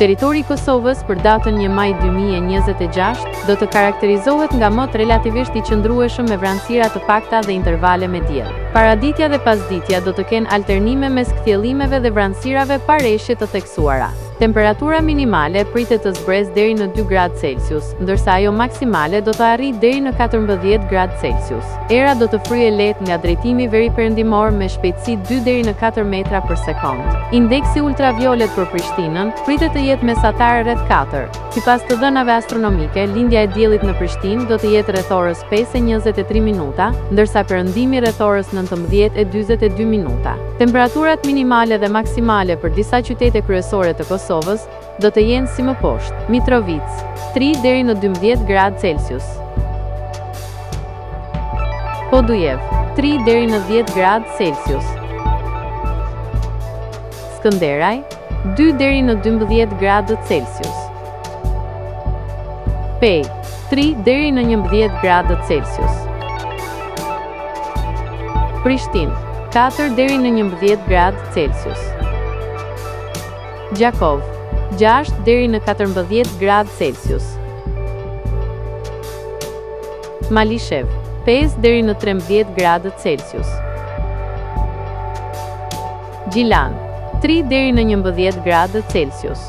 Territori i Kosovës për datën 1 maj 2026 do të karakterizohet nga mot relativisht i qëndrueshëm me vranësira të pakta dhe intervale me diell. Paraditja dhe pasditja do të kenë alternime mes kthjellimeve dhe vranësirave pa rreshje të theksuara. Temperatura minimale pritet të zbresë deri në 2 gradë Celsius, ndërsa ajo maksimale do të arrijë deri në 14 gradë Celsius. Era do të fryejë lehtë nga drejtimi veriperëndimor me shpejtësi 2 deri në 4 metra për sekond. Indeksi ultraviolet për Prishtinën pritet të jetë mesatar rreth 4. Sipas të dhënave astronomike, lindja e diellit në Prishtinë do të jetë rreth orës 5:23 minuta, ndërsa perëndimi rreth orës 19:42 minuta. Temperaturat minimale dhe maksimale për disa qytete kryesore të Kosovës do të jenë si më poshtë: Mitrovica 3 deri në 12 gradë Celsius, Podujev 3 deri në 10 gradë Celsius, Skënderaj 2 deri në 12 gradë Celsius, Pej 3 deri në 11 gradë Celsius, Prishtinë 4 deri në 11 gradë Celsius, Gjakov 6 deri në 14 gradë Celsius, Malishev 5 deri në 13 gradë Celsius, Gjilan 3 deri në 11 gradë Celsius,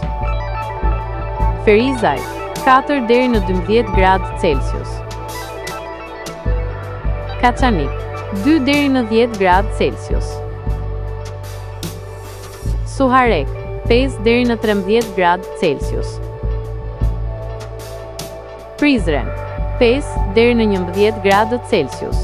Ferizaj 4 deri në 12 gradë Celsius, Kaçanik 2 deri në 10 gradë Celsius, Suharek 5 deri në 13 gradë Celsius, Prizren 5 deri në 11 gradë Celsius,